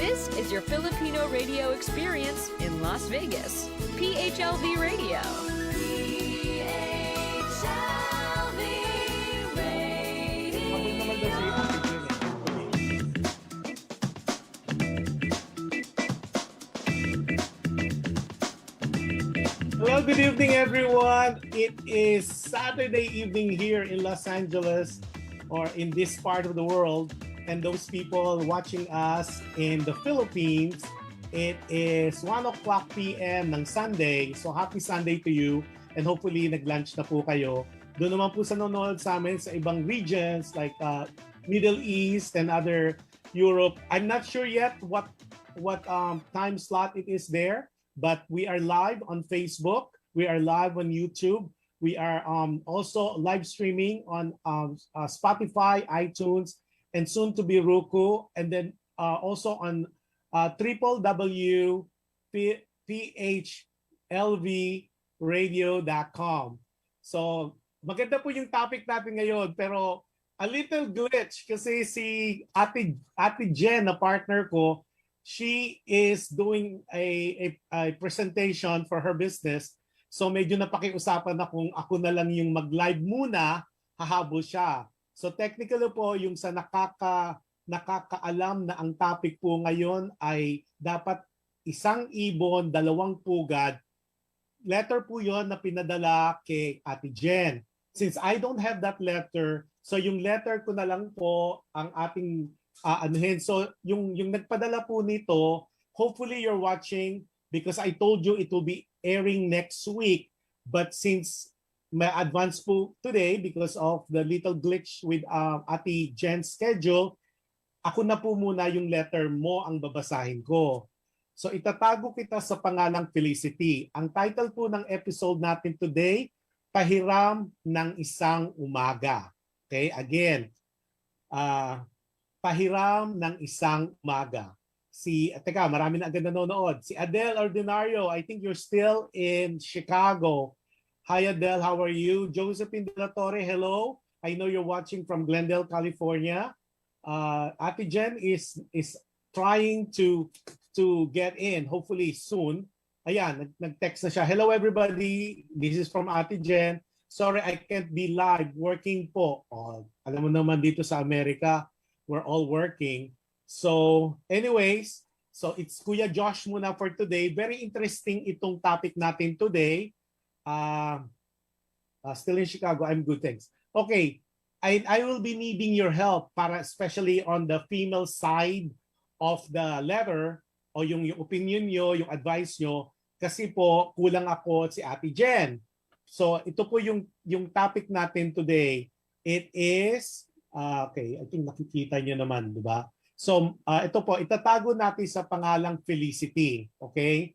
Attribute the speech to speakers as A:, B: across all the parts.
A: This is your Filipino radio experience in Las Vegas. PHLV Radio. PHLV Radio.
B: Well, good evening, everyone. It is Saturday evening here in Los Angeles or in this part of the world. And those people watching us in the Philippines, it is 1 o'clock p.m. ng Sunday. So happy Sunday to you. And hopefully nag-lunch na po kayo. Doon naman po sa nanonood sa amin sa ibang regions like Middle East and other Europe. I'm not sure yet what time slot it is there. But we are live on Facebook. We are live on YouTube. We are also live streaming on Spotify, iTunes, and soon to be Roku. And then also on www.phlvradio.com. So maganda po yung topic natin ngayon. Pero a little glitch kasi si Ate Jen, na partner ko, she is doing a presentation for her business. So medyo napakiusapan na kung ako na lang yung mag-live muna, hahabol siya. So technically po, yung sa nakakaalam na ang topic po ngayon ay dapat isang ibon, dalawang pugad. Letter po yon na pinadala kay Ate Jen. Since I don't have that letter, so yung letter ko na lang po ang ating So yung nagpadala po nito, hopefully you're watching because I told you it will be airing next week. But since may advance po today because of the little glitch with Ate Jen's schedule, ako na po muna yung letter mo ang babasahin ko. So itatago kita sa pangalang Felicity. Ang title po ng episode natin today, Pahiram ng Isang Umaga. Okay, again, Pahiram ng Isang Umaga. Teka, marami na agad nanonood. Si Adele Ordinario, I think you're still in Chicago. Hi Adele, how are you? Josephine De La Torre, hello. I know you're watching from Glendale, California. Ate Jen is trying to get in, hopefully soon. Ayan, nag-text na siya. Hello everybody, this is from Ate Jen. Sorry, I can't be live, working po. Alam mo naman dito sa Amerika, we're all working. So anyways, so it's Kuya Jush muna for today. Very interesting itong topic natin today. Still in Chicago, I'm good, thanks. Okay, I will be needing your help para especially on the female side of the letter o yung opinion nyo, yung advice nyo. Kasi po, kulang ako at si Ate Jen. So ito po yung topic natin today. It is okay, I think nakikita nyo naman, di ba? So, ito po, itatago natin sa pangalang Felicity. Okay?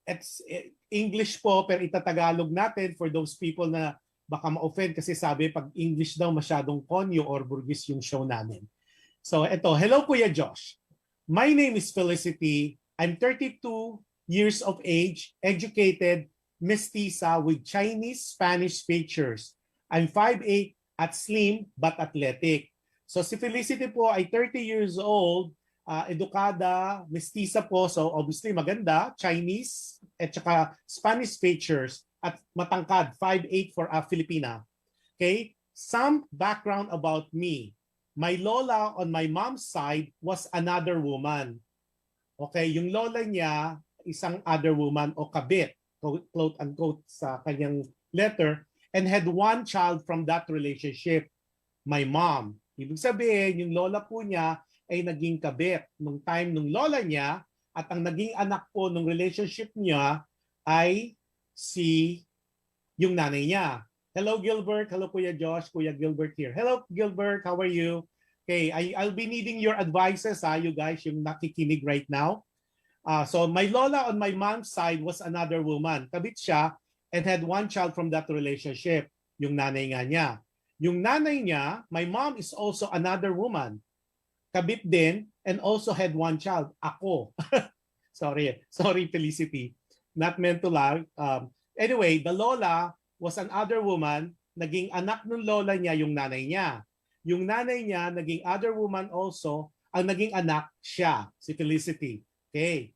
B: It's English po, pero itatagalog natin for those people na baka ma-offend kasi sabi, pag English daw masyadong konyo or burgis yung show namin. So, ito, hello Kuya Josh. My name is Felicity. I'm 32 years of age, educated, mestiza with Chinese-Spanish features. I'm 5'8", at slim but athletic. So si Felicity po ay 30 years old, edukada, mestiza po, so obviously maganda, Chinese at saka Spanish features at matangkad, 5'8" for a Filipina. Okay? Some background about me. My lola on my mom's side was another woman. Okay, yung lola niya, isang other woman o kabit, quote unquote sa kanyang letter, and had one child from that relationship, my mom. Ibig sabihin, yung lola po niya ay naging kabit nung time nung lola niya at ang naging anak po nung relationship niya ay yung nanay niya. Hello Gilbert, hello Kuya Josh, Kuya Gilbert here. Hello Gilbert, how are you? Okay, I'll be needing your advices you guys, yung nakikinig right now. So my lola on my mom's side was another woman. Kabit siya and had one child from that relationship, yung nanay nga niya. Yung nanay niya, my mom is also another woman. Kabit din and also had one child. Ako. Sorry Felicity. Not meant to lie. Anyway, the lola was another woman. Naging anak ng lola niya yung nanay niya. Yung nanay niya, naging other woman also Ang naging anak, siya, si Felicity. Okay.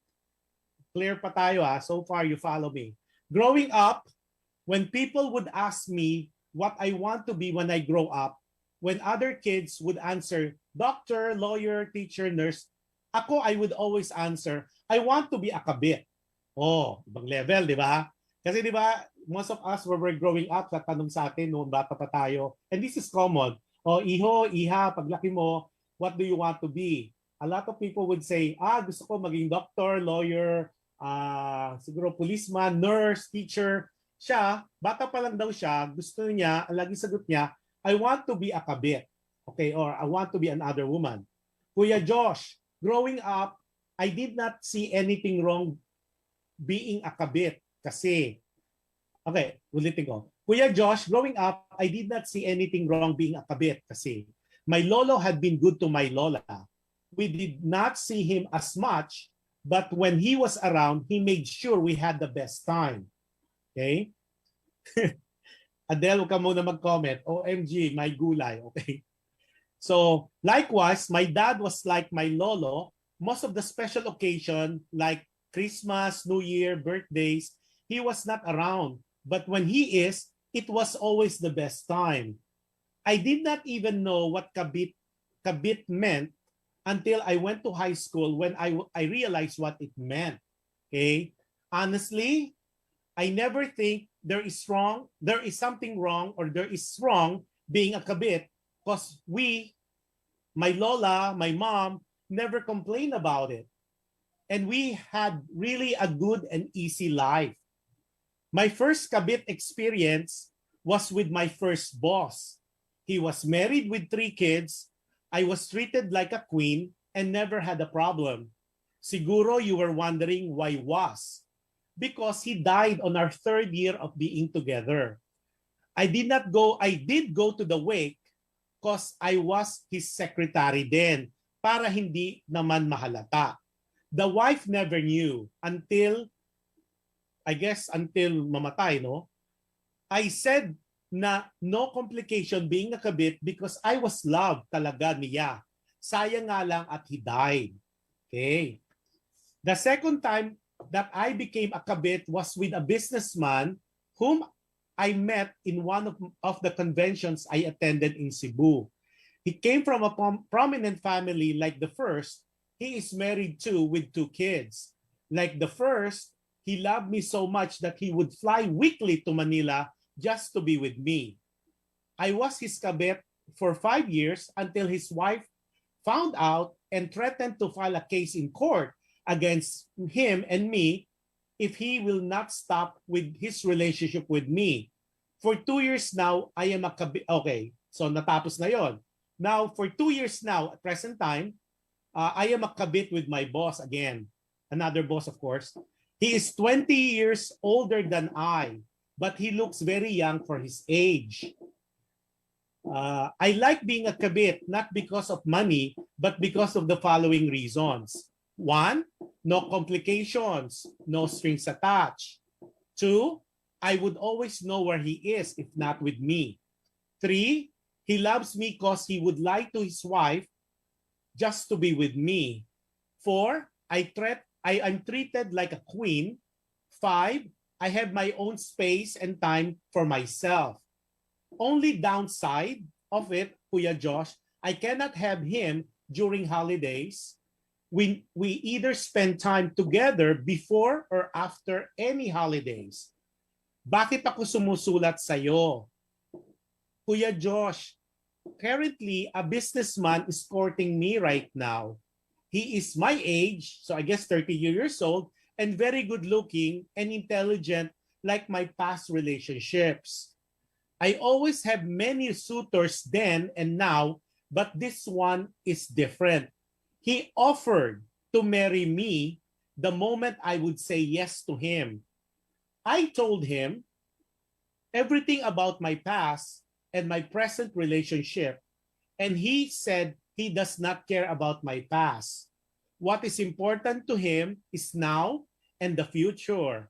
B: Clear pa tayo ha. So far, you follow me. Growing up, when people would ask me what I want to be when I grow up, when other kids would answer, doctor, lawyer, teacher, nurse, ako, I would always answer, I want to be a kabit. Oh, ibang level, di ba? Kasi di ba, most of us when we're growing up, tatanong sa atin noong bata pa tayo, and this is common, oh, iho, iha, paglaki mo, what do you want to be? A lot of people would say, gusto ko maging doctor, lawyer, siguro policeman, nurse, teacher. Siya, bata pa lang daw siya, gusto niya, ang lagi sagot niya, I want to be a kabit. Okay, or I want to be another woman. Kuya Josh, growing up, I did not see anything wrong being a kabit kasi, okay, ulitin ko. Kuya Josh, growing up, I did not see anything wrong being a kabit kasi my lolo had been good to my lola. We did not see him as much, but when he was around, he made sure we had the best time. Okay? Adele, huwag ka muna mag-comment. OMG, my gulay. Okay? So, likewise, my dad was like my lolo. Most of the special occasion, like Christmas, New Year, birthdays, he was not around. But when he is, it was always the best time. I did not even know what kabit meant until I went to high school when I realized what it meant. Okay? Honestly, I never think there is something wrong or there is wrong being a kabit because my lola, my mom, never complained about it. And we had really a good and easy life. My first kabit experience was with my first boss. He was married with 3 kids. I was treated like a queen and never had a problem. Siguro you were wondering why was. Because he died on our 3rd year of being together. I did go to the wake because I was his secretary then para hindi naman mahalata. The wife never knew until mamatay, no? I said na no complication being a kabit because I was loved talaga niya. Sayang nga lang at he died. Okay. The second time that I became a kabit was with a businessman whom I met in one of the conventions I attended in Cebu. He came from a prominent family like the first. He is married too with 2 kids. Like the first, he loved me so much that he would fly weekly to Manila just to be with me. I was his kabit for 5 years until his wife found out and threatened to file a case in court against him and me if he will not stop with his relationship with me. For 2 years now, I am a kabit. Okay, so natapos na yon. Now, for 2 years now, at present time, I am a kabit with my boss again. Another boss, of course. He is 20 years older than I, but he looks very young for his age. I like being a kabit, not because of money, but because of the following reasons. 1, no complications, no strings attached. 2, I would always know where he is if not with me. 3, he loves me because he would lie to his wife just to be with me. 4, I'm treated like a queen. 5, I have my own space and time for myself. Only downside of it, Kuya Josh, I cannot have him during holidays. We either spend time together before or after any holidays. Bakit ako sumusulat sa'yo? Kuya Josh, currently a businessman is courting me right now. He is my age, so I guess 30 years old, and very good looking and intelligent like my past relationships. I always have many suitors then and now, but this one is different. He offered to marry me the moment I would say yes to him. I told him everything about my past and my present relationship, and he said he does not care about my past. What is important to him is now and the future.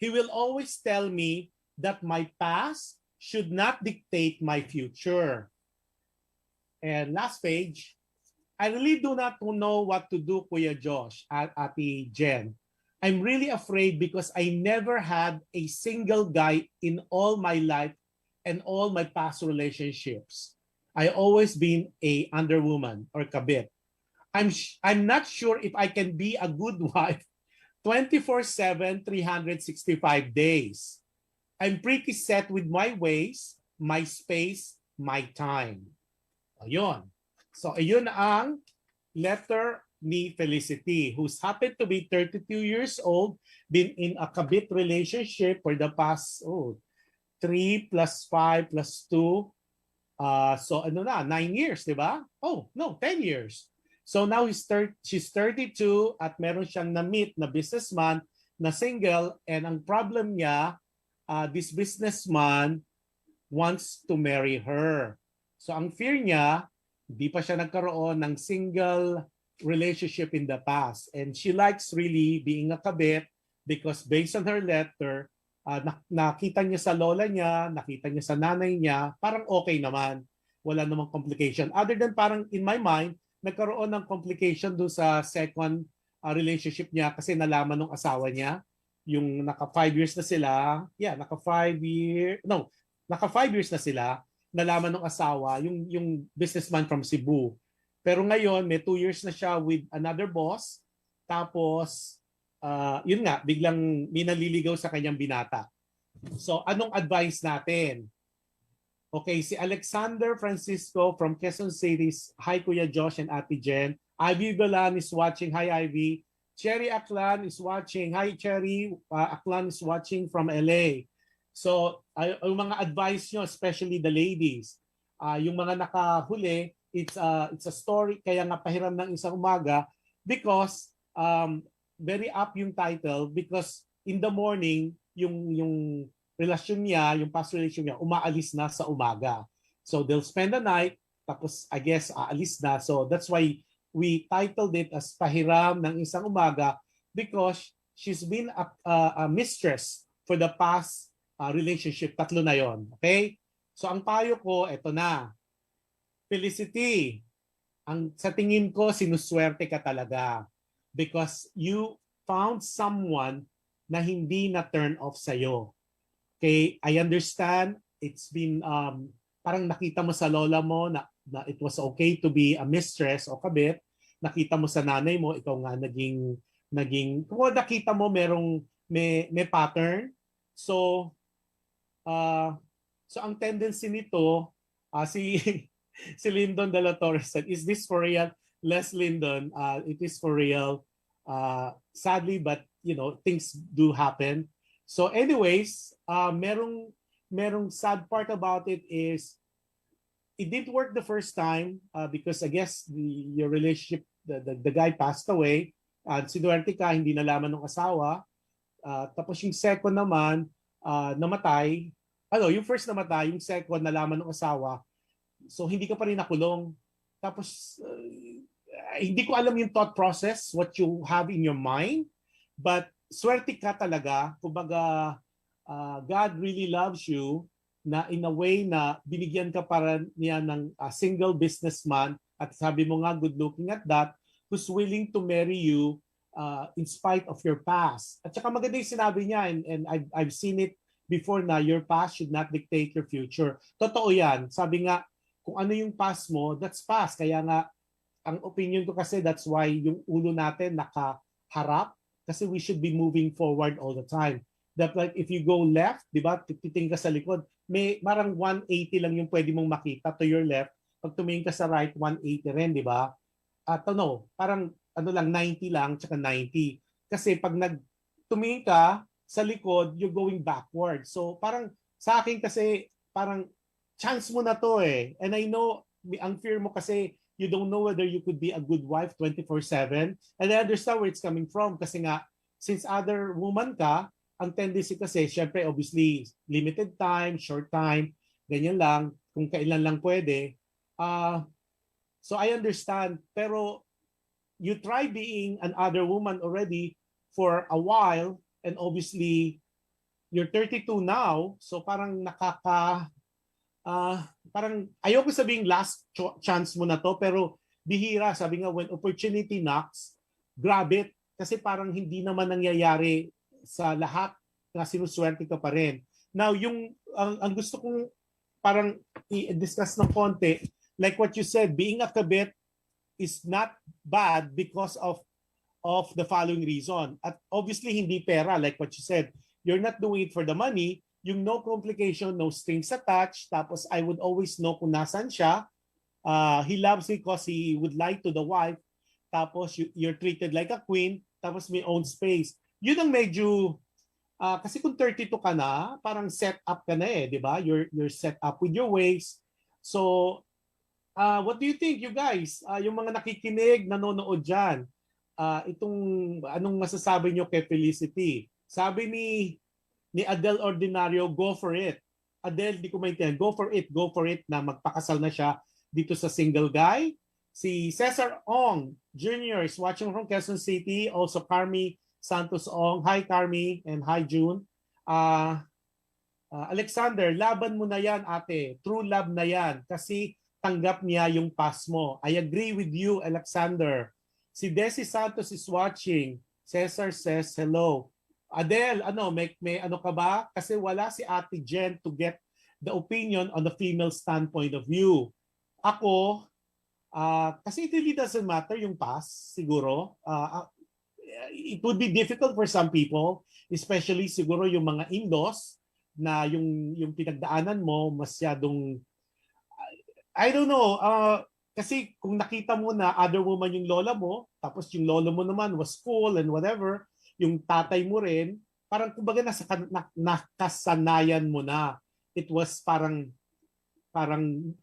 B: He will always tell me that my past should not dictate my future. And last page, I really do not know what to do, Kuya Josh at Ate Jen. I'm really afraid because I never had a single guy in all my life and all my past relationships. I always been a underwoman or kabit. I'm not sure if I can be a good wife 24/7, 365 days. I'm pretty set with my ways, my space, my time. Ayun. So ayun ang letter ni Felicity, who's happened to be 32 years old, been in a kabit relationship for the past 3 plus 5 plus 2. So ano na, 9 years, di ba? Oh, no, 10 years. So now she's 32 at meron siyang na-meet na businessman na single, and ang problem niya, this businessman wants to marry her. So ang fear niya, hindi pa siya nagkaroon ng single relationship in the past. And she likes really being a kabit because based on her letter, nakita niya sa lola niya, nakita niya sa nanay niya, parang okay naman. Wala namang complication. Other than parang in my mind, nagkaroon ng complication doon sa second relationship niya kasi nalaman ng asawa niya, yung naka 5 years na sila, naka 5 years na sila, nalaman ng asawa, yung businessman from Cebu. Pero ngayon, may 2 years na siya with another boss, tapos, yun nga, biglang may naliligaw sa kanyang binata. So, anong advice natin? Okay, si Alexander Francisco from Quezon City. Hi, Kuya Josh and Ate Jen. Ivy Balan is watching. Hi, Ivy. Cherry Aklan is watching. Hi, Cherry. Aklan is watching from LA. So, yung mga advice nyo, especially the ladies, yung mga nakahuli, it's a story, kaya nga pahiram ng isang umaga because very up yung title because in the morning, yung relasyon niya, yung past relation niya, umaalis na sa umaga. So they'll spend the night, tapos I guess aalis na. So that's why we titled it as Pahiram ng Isang Umaga because she's been a mistress for the past relationship. Tatlo na yon. Okay? So ang payo ko, eto na. Felicity, sa tingin ko, sinuswerte ka talaga because you found someone na hindi na turn off sa'yo. Okay, I understand it's been parang nakita mo sa lola mo na it was okay to be a mistress o kabit. Nakita mo sa nanay mo, ikaw nga naging kung nakita mo may pattern. So ang tendency nito si si Lyndon de la Torre said, is this for real? Les Lyndon, it is for real. Sadly, but you know, things do happen. So anyways, merong sad part about it is it didn't work the first time because I guess your relationship, the guy passed away. Sinuwerte ka, hindi nalaman ng asawa. Tapos yung second naman, namatay. Yung first namatay, yung second nalaman ng asawa. So hindi ka pa rin nakulong. Tapos hindi ko alam yung thought process, what you have in your mind. But swerte ka talaga, kumbaga God really loves you na in a way na binigyan ka para niya ng single businessman at sabi mo nga good looking at that, who's willing to marry you in spite of your past. At saka maganda yung sinabi niya and I've seen it before na your past should not dictate your future. Totoo yan. Sabi nga, kung ano yung past mo, that's past. Kaya nga, ang opinion ko kasi that's why yung ulo natin nakaharap kasi we should be moving forward all the time. That like if you go left, di ba, titingin ka sa likod, may marang 180 lang yung pwede mong makita to your left. Pag tumingin ka sa right, 180 rin, di ba? Parang lang 90 lang, tsaka 90. Kasi pag tumingin ka sa likod, you're going backward. So parang sa akin kasi, parang chance mo na to eh. And I know, ang fear mo kasi, you don't know whether you could be a good wife 24/7. And I understand where it's coming from kasi nga, since other woman ka, ang tendency kasi, syempre, obviously, limited time, short time, ganyan lang, kung kailan lang pwede. So I understand, pero you try being an other woman already for a while, and obviously, you're 32 now, so parang parang ayoko sabing last chance mo na to, pero bihira. Sabi nga, when opportunity knocks, grab it. Kasi parang hindi naman nangyayari sa lahat na sinuswerte ka pa rin. Now, ang gusto kong parang i-discuss ng konti, like what you said, being a kabit is not bad because of the following reason. At obviously, hindi pera, like what you said. You're not doing it for the money. Yung no complication, no strings attached. Tapos I would always know kung nasan siya. He loves me because he would lie to the wife. Tapos you're treated like a queen. Tapos may own space. Yun ang medyo, kasi kung 32 ka na, parang set up ka na eh, di ba? You're set up with your ways. So, what do you think, you guys? Yung mga nakikinig, nanonood dyan, anong masasabi nyo kay Felicity? Sabi ni Adele Ordinario, go for it. Adele, di ko maintindihan, go for it na magpakasal na siya dito sa single guy. Si Cesar Ong Jr. is watching from Quezon City. Also Carmi Santos Ong. Hi Carmi and hi June. Alexander, laban mo na yan ate. True love na yan kasi tanggap niya yung pass mo. I agree with you, Alexander. Si Desi Santos is watching. Cesar says hello. Adele, may ano ka ba? Kasi wala si Ate Jen to get the opinion on the female standpoint of view. Ako, kasi it really doesn't matter yung pass, siguro. It would be difficult for some people, especially siguro yung mga in-laws na yung pinagdaanan mo masyadong, I don't know, kasi kung nakita mo na other woman yung lola mo, tapos yung lola mo naman was cool and whatever, yung tatay mo rin, parang kumbaga nakasanayan mo na. It was parang,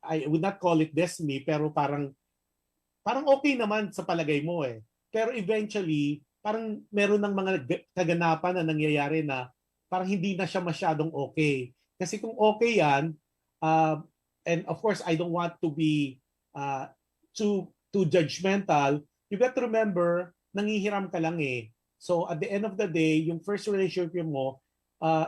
B: I would not call it destiny, pero parang okay naman sa palagay mo eh. Pero eventually, parang meron ng mga kaganapan na nangyayari na parang hindi na siya masyadong okay. Kasi kung okay yan, and of course, I don't want to be too judgmental, you got to remember, nangihiram ka lang eh. So at the end of the day, yung first relationship mo,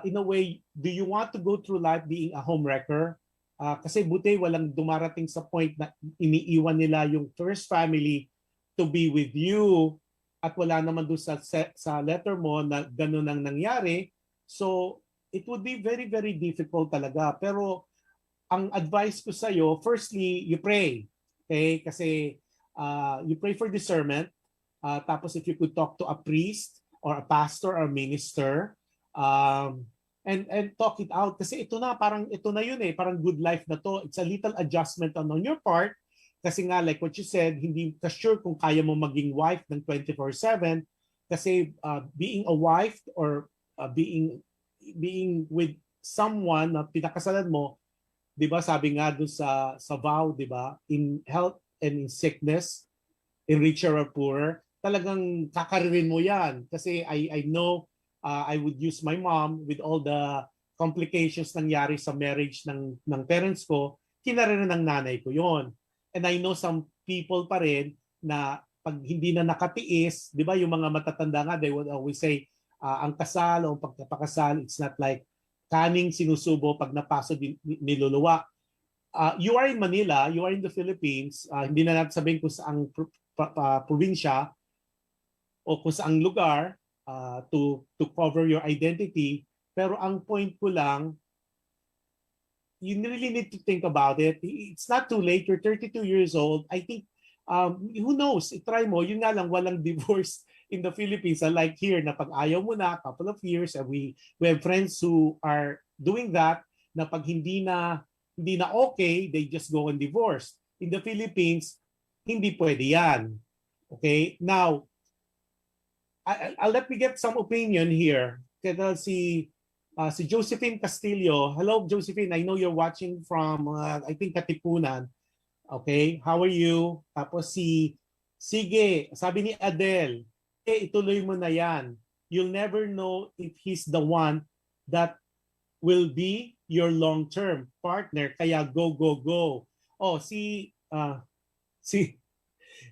B: in a way, do you want to go through life being a homewrecker? Kasi buti walang dumarating sa point na iniiwan nila yung first family to be with you at wala naman doon sa letter mo na ganun ang nangyari. So it would be very, very difficult talaga. Pero ang advice ko sa'yo, firstly, you pray. Okay? Kasi you pray for discernment. Tapos if you could talk to a priest or a pastor or a minister, and talk it out. Kasi ito na yun eh, parang good life na to. It's a little adjustment on your part. Kasi nga, like what you said, hindi ka sure kung kaya mo maging wife ng 24/7. Kasi being a wife or being with someone na pinakasalan mo, di ba sabi nga doon sa vow, di ba, in health and in sickness, in richer or poorer, talagang kakaririn mo yan. Kasi I know I would use my mom with all the complications nangyari sa marriage ng parents ko, kinaririn ng nanay ko yon. And I know some people pa rin na pag hindi na nakatiis, di ba yung mga matatanda nga, they would always say, ang kasal o pagkapakasal, it's not like kaning sinusubo pag napaso niluluwa. You are in Manila, you are in the Philippines, hindi na natin sabihin kung saang probinsya o kung saang lugar to cover your identity. Pero ang point ko lang, you really need to think about it. It's not too late. You're 32 years old. I think, who knows? I-try mo. Yun nga lang, walang divorce in the Philippines. Unlike here, na pag ayaw mo na, couple of years, and we have friends who are doing that, na pag hindi na okay, they just go and divorce. In the Philippines, hindi pwede yan. Okay? Now, I'll let me get some opinion here. Kaya si Josephine Castillo. Hello, Josephine. I know you're watching from, I think, Katipunan. Okay? How are you? Tapos sige, sabi ni Adele, ituloy mo na yan. You'll never know if he's the one that will be your long-term partner. Kaya go, go, go. Oh,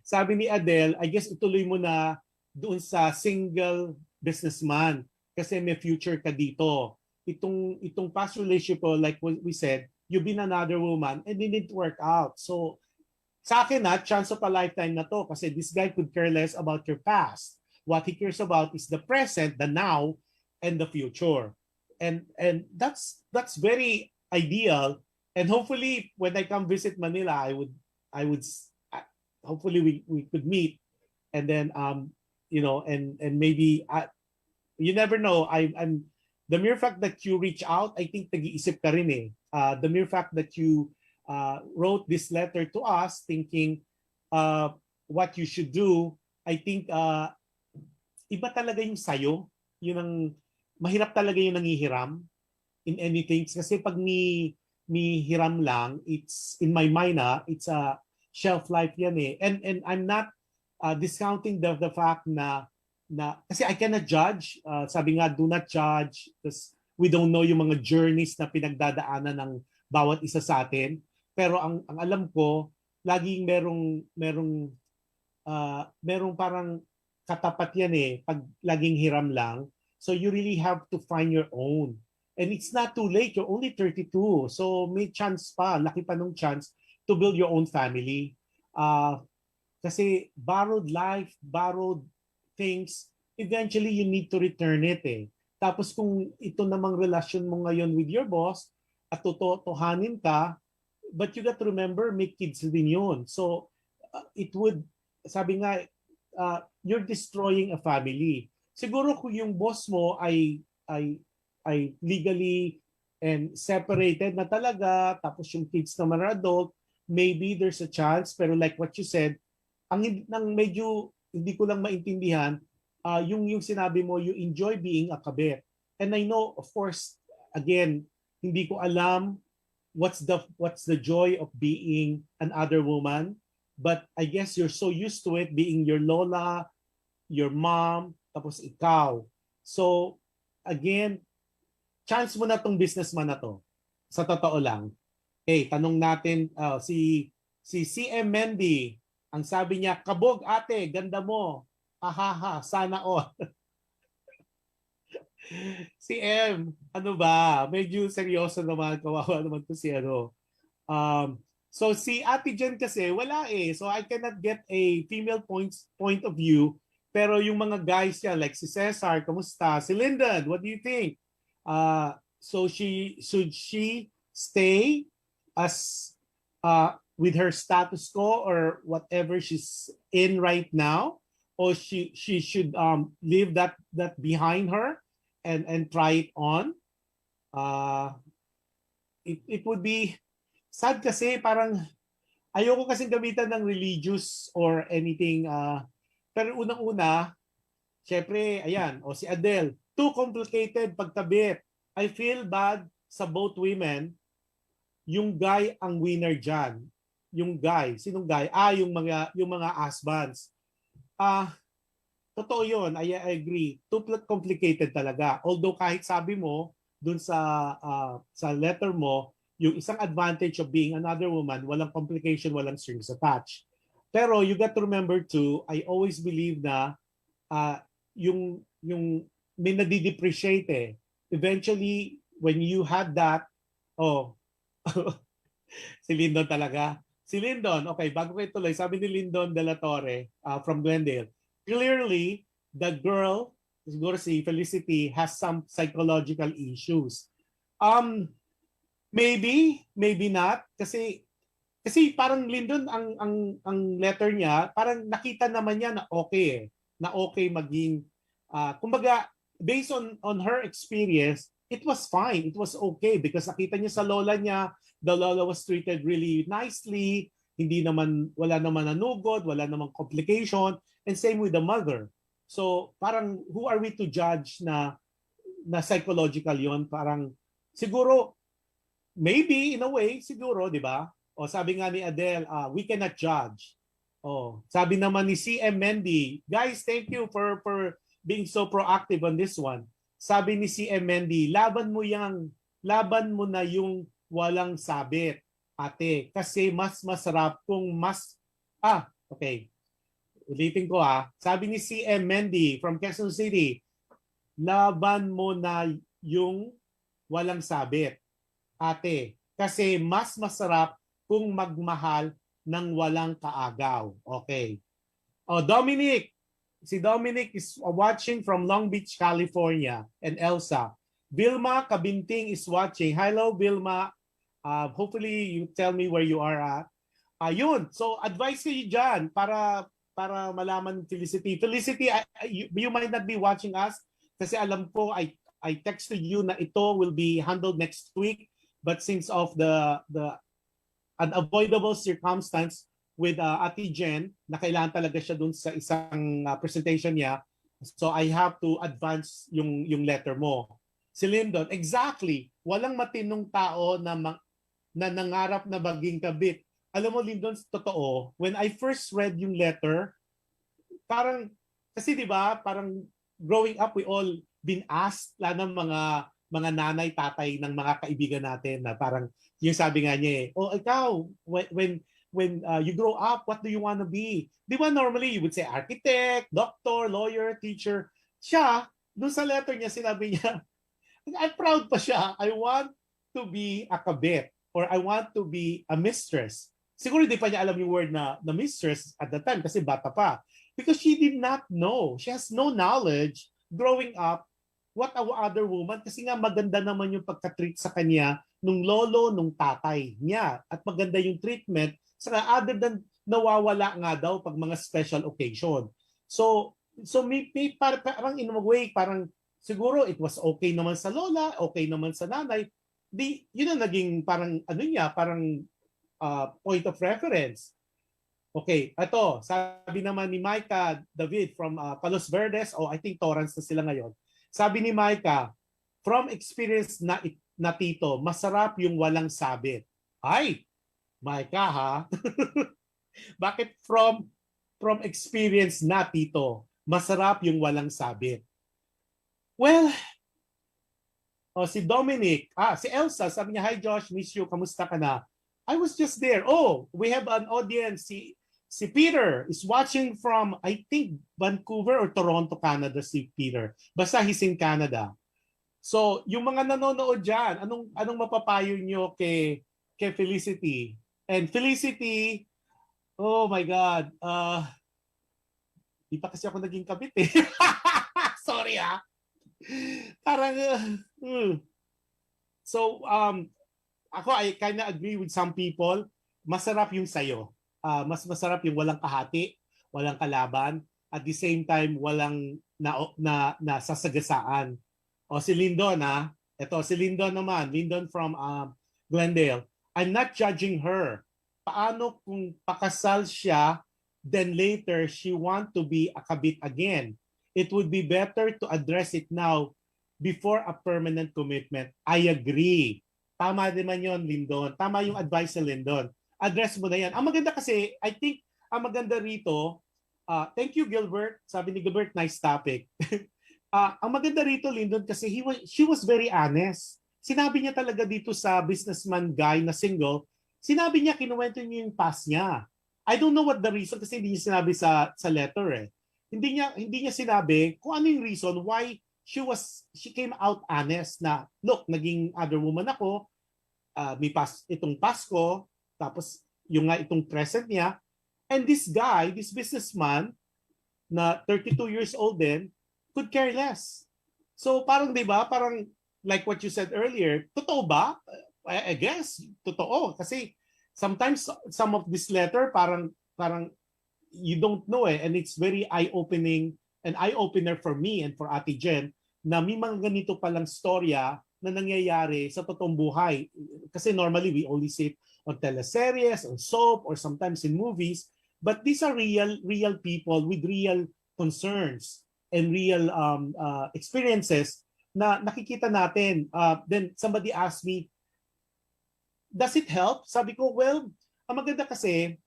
B: sabi ni Adele, I guess ituloy mo na doon sa single businessman kasi may future ka dito. Itong past relationship, like we said, you've been another woman and it didn't work out. So Sa akin chance of a lifetime na to kasi this guy could care less about your past. What he cares about is the present, the now, and the future. And that's very ideal. And hopefully when I come visit Manila, I would hopefully we could meet and then and maybe you never know. I'm the mere fact that you reach out, I think nag-iisip ka rin eh. The mere fact that you wrote this letter to us thinking what you should do, I think iba talaga yung sayo. Yun ang mahirap talaga yung nangihiram in anything. Kasi pag ni hiram lang, it's in my mind it's a shelf life yan eh. And I'm not discounting the fact na kasi I cannot judge. Sabi nga, do not judge because we don't know yung mga journeys na pinagdadaanan ng bawat isa sa atin. Pero ang alam ko, laging merong parang katapat yan eh pag laging hiram lang. So you really have to find your own. And it's not too late. You're only 32. So may chance pa, laki pa nung chance to build your own family. Kasi borrowed life, borrowed things, eventually you need to return it eh. Tapos kung ito namang relasyon mo ngayon with your boss at totohanin ka, but you got to remember, may kids din yun. So it would, sabi nga, you're destroying a family. Siguro kung yung boss mo ay legally and separated na talaga, tapos yung kids naman are adult, maybe there's a chance. Pero like what you said, ang medyo hindi ko lang maintindihan, yung sinabi mo, you enjoy being a kabit. And I know, of course, again, hindi ko alam what's the joy of being an other woman. But I guess you're so used to it, being your lola, your mom, tapos ikaw. So, again, chance mo na tong businessman na to. Sa totoo lang. Okay, tanong natin, si CM Mendy, ang sabi niya, kabog ate, ganda mo. Ahaha, sana all. Si M, ano ba? Medyo seryoso naman, kawawa naman to si ano. So si Ate Jen kasi wala eh. So I cannot get a female point of view. Pero yung mga guys niya, like si Cesar, kamusta? Si Lyndon, what do you think? So should she stay as with her status quo or whatever she's in right now, or she should leave that behind her and try it on. It would be sad kasi parang ayoko kasing gamitan ng religious or anything. Pero unang-una, syempre, ayan, o si Adele, too complicated pagkabit. I feel bad sa both women. Yung guy ang winner dyan. Yung guy. Sinong guy? Yung mga husbands. Totoo yun. I agree. Too complicated talaga. Although kahit sabi mo, dun sa letter mo, yung isang advantage of being another woman, walang complication, walang strings attached. Pero you got to remember too, I always believe na yung may nadi-depreciate eh. Eventually, when you had that, si Lyndon talaga. Si Lyndon, okay, bago ko ituloy, sabi ni Lyndon de la Torre from Glendale, clearly, the girl, siguro si Felicity, has some psychological issues. Maybe not, kasi parang Lyndon ang letter niya, parang nakita naman niya na okay eh, na okay maging kumbaga based on her experience, it was fine, it was okay because nakita niya sa lola niya, the lola was treated really nicely, wala naman nanugod, wala namang complication, and same with the mother. So parang who are we to judge na psychological yon? Parang siguro maybe in a way siguro, di ba? O sabi nga ni Adele, we cannot judge. Sabi naman ni CM Mendy, guys, thank you for being so proactive on this one. Sabi ni CM Mendy, laban mo na yung walang sabit, ate, kasi mas masarap kung okay. Ulitin ko Sabi ni CM Mendy from Quezon City, laban mo na yung walang sabit, ate, kasi mas masarap kung magmahal ng walang kaagaw. Okay. Oh, Dominic. Si Dominic is watching from Long Beach, California. And Elsa. Vilma Kabinting is watching. Hello, Vilma. Hopefully, you tell me where you are at. Ayun. So, advice kayo dyan para malaman Felicity. Felicity, you might not be watching us kasi alam ko, I texted you na ito will be handled next week. But since of the unavoidable circumstance with Ate Jen, na kailangan talaga siya dun sa isang presentation niya, so I have to advance yung letter mo. Si Lyndon, exactly, walang matinong tao na nangarap na maging kabit. Alam mo, Lyndon, totoo, when I first read yung letter, parang, kasi di ba, parang growing up, we all been asked, lalo ng mga nanay, tatay ng mga kaibigan natin na parang, yung sabi nga niya oh, ikaw, when you grow up, what do you want to be? Di ba normally you would say architect, doctor, lawyer, teacher. Siya, doon sa letter niya, sinabi niya, I'm proud pa siya. I want to be a kabit or I want to be a mistress. Siguro di pa niya alam yung word na mistress at the time kasi bata pa. Because she did not know. She has no knowledge growing up what a other woman kasi nga maganda naman yung pagka-treat sa kanya nung lolo, nung tatay niya. At maganda yung treatment saka other than nawawala nga daw pag mga special occasion. So may parang in a way, parang siguro it was okay naman sa lola, okay naman sa nanay. Yun ang naging parang ano niya, parang point of reference. Okay, ito, sabi naman ni Micah David from Palos Verdes, I think Torrance na sila ngayon. Sabi ni Micah, from experience na tito, masarap yung walang sabit. Ay, Micah ha? Bakit from experience na tito, masarap yung walang sabit? Well, si Dominic, si Elsa, sabi niya, hi Josh, miss you, kamusta ka na? I was just there. We have an audience. Si Peter is watching from, I think, Vancouver or Toronto, Canada, si Peter. Basta he's in Canada. So, yung mga nanonood dyan, anong mapapayo nyo kay Felicity? And Felicity, oh my God, di pa kasi ako naging kabit eh. Sorry ah. Parang, So, ako, I kind of agree with some people. Masarap yung sayo. Mas masarap yung walang kahati, walang kalaban, at the same time, walang nasasagasaan. Si Lyndon, Ito, si Lyndon naman. Lyndon from Glendale. I'm not judging her. Paano kung pakasal siya, then later she want to be a kabit again? It would be better to address it now before a permanent commitment. I agree. Tama din man yun, Lyndon. Tama yung advice ni Lyndon. Address mo na yan. Ang maganda kasi, I think, ang maganda rito, thank you, Gilbert. Sabi ni Gilbert, nice topic. Ang maganda rito, Lyndon, kasi she was very honest. Sinabi niya talaga dito sa businessman guy na single, sinabi niya, kinuwento niya yung past niya. I don't know what the reason kasi hindi niya sinabi sa letter eh. Hindi niya sinabi kung ano yung reason why she came out honest na, look, naging other woman ako, may itong Pasko, tapos yung nga itong present niya, and this guy, this businessman, na 32 years old din, could care less. So parang, di ba, parang like what you said earlier, totoo ba? I guess, totoo. Kasi sometimes some of this letter, parang you don't know and it's very eye-opening, an eye-opener for me and for Ate Jen, na may mga ganito palang storya na nangyayari sa totoong buhay. Kasi normally we only see it on teleseries, on soap, or sometimes in movies. But these are real people with real concerns and real experiences na nakikita natin. Then somebody asked me, does it help? Sabi ko, well, ang maganda kasi,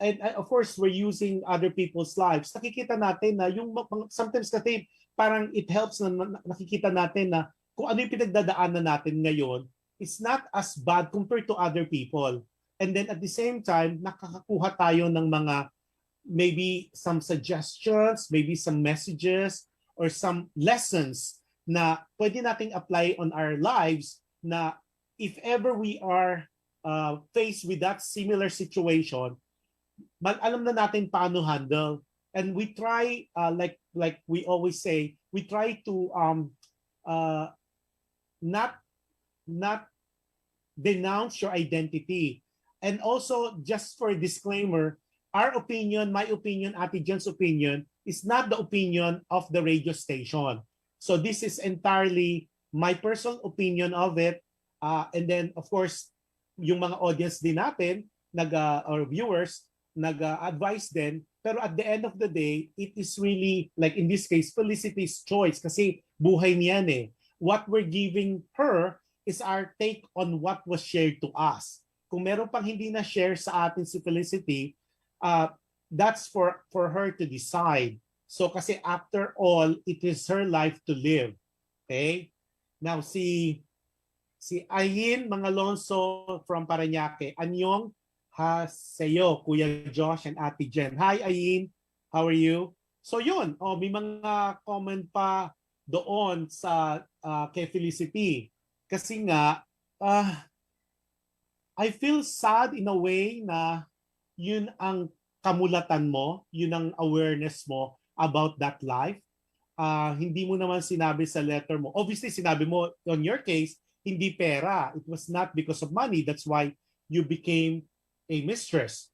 B: and of course, we're using other people's lives. Nakikita natin na yung sometimes kasi parang it helps na nakikita natin na kung ano yung pinagdadaanan natin ngayon is not as bad compared to other people. And then at the same time, nakakakuha tayo ng mga maybe some suggestions, maybe some messages, or some lessons na pwede nating apply on our lives na if ever we are faced with that similar situation, alam na natin paano handle. And we try, like we always say, we try to uh, not not denounce your identity. And also, just for a disclaimer, our opinion, my opinion, Ate Jen's opinion, is not the opinion of the radio station. So this is entirely my personal opinion of it. And then, of course, yung mga audience din natin, or viewers, nag-advise din. Pero at the end of the day, it is really, like in this case, Felicity's choice. Kasi buhay niyan eh. What we're giving her is our take on what was shared to us. Kung meron pang hindi na share sa atin si Felicity, that's for her to decide. So kasi after all, it is her life to live. Okay? Now si Ayin Mangalonso from Parañaque. Anyong haseyo, Kuya Josh and Ate Jen. Hi Ayin, how are you? So yun, may mga comment pa doon sa kay Felicity. Kasi nga, I feel sad in a way na yun ang kamulatan mo, yun ang awareness mo about that life. Hindi mo naman sinabi sa letter mo. Obviously, sinabi mo, on your case, hindi pera. It was not because of money. That's why you became a mistress.